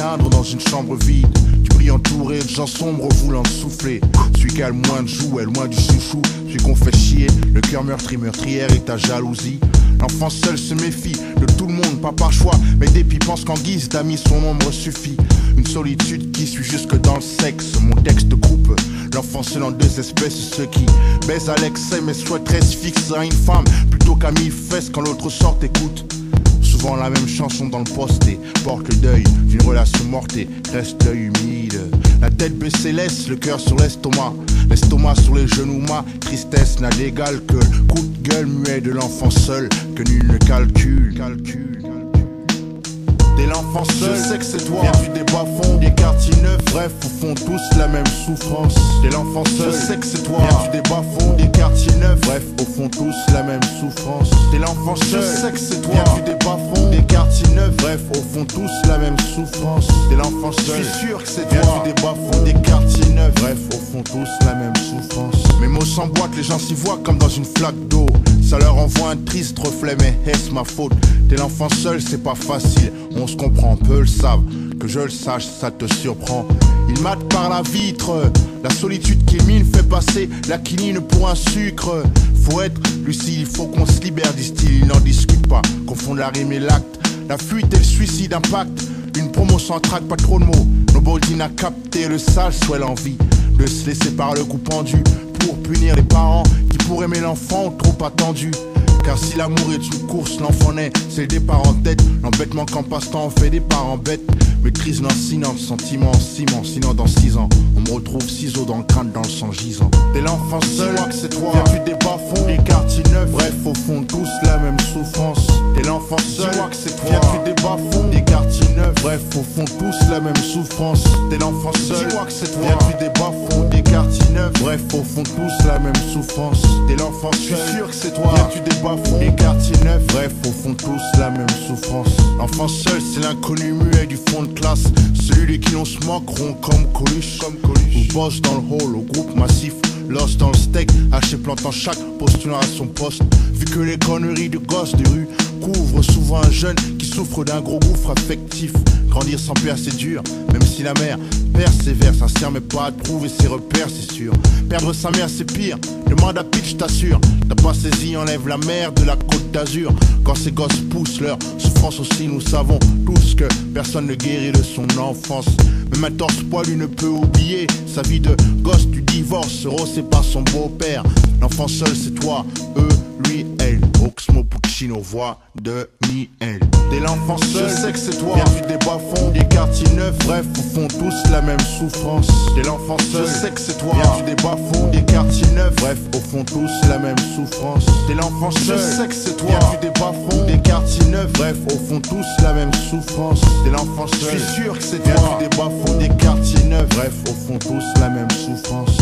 cylindre dans une chambre vide. Tu brilles entouré de gens sombres voulant souffler. Celui qui a le moins de jouets, loin du chouchou. Celui qu'on fait chier, le cœur meurtri, meurtrière et ta jalousie. L'enfant seul se méfie de tout le monde, pas par choix, mais dépit pense qu'en guise d'amis son ombre suffit. Une solitude qui suit jusque dans le sexe. Mon texte coupe l'enfant seul en deux espèces. Ceux qui baisent à l'excès mais souhaiteraient se fixer à une femme plutôt qu'à mille fesses quand l'autre sort écoute. Souvent la même chanson dans le poste et porte le deuil d'une relation morte et reste l'œil humide. La tête baissée laisse le cœur sur l'estomac. L'estomac sur les genoux, ma tristesse n'a d'égal que le coup de gueule muet de l'enfant seul que nul ne calcule. T'es l'enfant seul, je sais que c'est toi. Viens du bas-fonds, des quartiers neufs. Bref, au fond tous la même souffrance. T'es l'enfant seul, je sais que c'est toi. Viens du bas-fonds, des quartiers neufs. Bref, au fond tous la même souffrance. T'es l'enfant seul, je sais que c'est toi. Viens du bas-fonds, des quartiers neufs. Bref, au fond tous la même souffrance. T'es l'enfant seul, je suis sûr que c'est toi. Viens du bas-fonds, des quartiers neufs. Bref, au fond tous la même souffrance. Mes mots s'emboîtent, les gens s'y voient comme dans une flaque d'eau. Ça leur envoie un triste reflet, mais est-ce ma faute? T'es l'enfant seul, c'est pas facile. On se comprend, peu le savent. Que je le sache, ça te surprend. Il mate par la vitre. La solitude qui mine fait passer la quinine pour un sucre. Faut être lucide, il faut qu'on se libère, disent-ils. Ils n'en discutent pas, confondent la rime et l'acte. La fuite et le suicide impactent. Une promo sans trac, pas trop de mots. Nobody n'a capté le sale, soit l'envie de se laisser par le coup pendu pour punir les parents qui pour aimer l'enfant ont trop attendu. Car si l'amour est une course, l'enfant naît, c'est le départ en tête. L'embêtement qu'en passe-temps on fait des parents bêtes. Maîtrise lancinant, sentiment en ciment. Sinon dans 6 ans, on me retrouve ciseaux dans le crâne, dans le sang gisant. T'es l'enfant seul, dis-moi que c'est toi. Viens du bas-fonds, des quartiers neufs. Bref, au fond tous la même souffrance. T'es l'enfant seul, dis-moi que c'est toi. Viens du bas-fonds, des quartiers neufs. Bref, au fond tous la même souffrance. T'es l'enfant seul, dis-moi que c'est toi. Viens du bas-fonds, des quartiers neufs. Bref, au fond tous la même souffrance. T'es l'enfant seul, je suis sûr que c'est toi. Viens du bas-fonds, des quartiers neufs. Bref, au fond tous la même souffrance. L'enfant seul, c'est l'inconnu muet du fond de classe. Celui de qui l'on se moqueront comme Coluche. Ou bosse dans le hall au groupe massif. Lost dans le steak, haché plantant chaque postulant à son poste. Vu que les conneries de gosses de rue couvrent souvent un jeune qui souffre d'un gros gouffre affectif. Grandir sans père c'est dur, même si la mère persévère, sincère mais pas à trouver ses repères c'est sûr. Perdre sa mère c'est pire, demande à Pitch t'assure. T'as pas saisi, enlève la mer de la côte d'Azur. Quand ces gosses poussent leur souffrance aussi, nous savons tous que personne ne guérit de son enfance. Même un torse poilu ne peut oublier sa vie de gosse du divorce, rossé par son beau-père. L'enfant seul c'est toi, eux, lui, elle. Oxmo Puccino, voix de Miel. T'es l'enfant seul, je sais que c'est toi. Viens du bas-fonds, des quartiers neufs. Bref, au fond tous la même souffrance. T'es l'enfant seul, je sais que c'est toi. Viens du bas-fonds, des quartiers neufs. Bref, au fond tous la même souffrance. T'es l'enfant seul, je sais que c'est toi. Viens du bas-fonds, des quartiers neufs. Bref, au fond tous la même souffrance. T'es l'enfant seul, je suis sûr que c'est toi. Viens du bas-fonds, des quartiers neufs. Bref, au fond tous la même souffrance.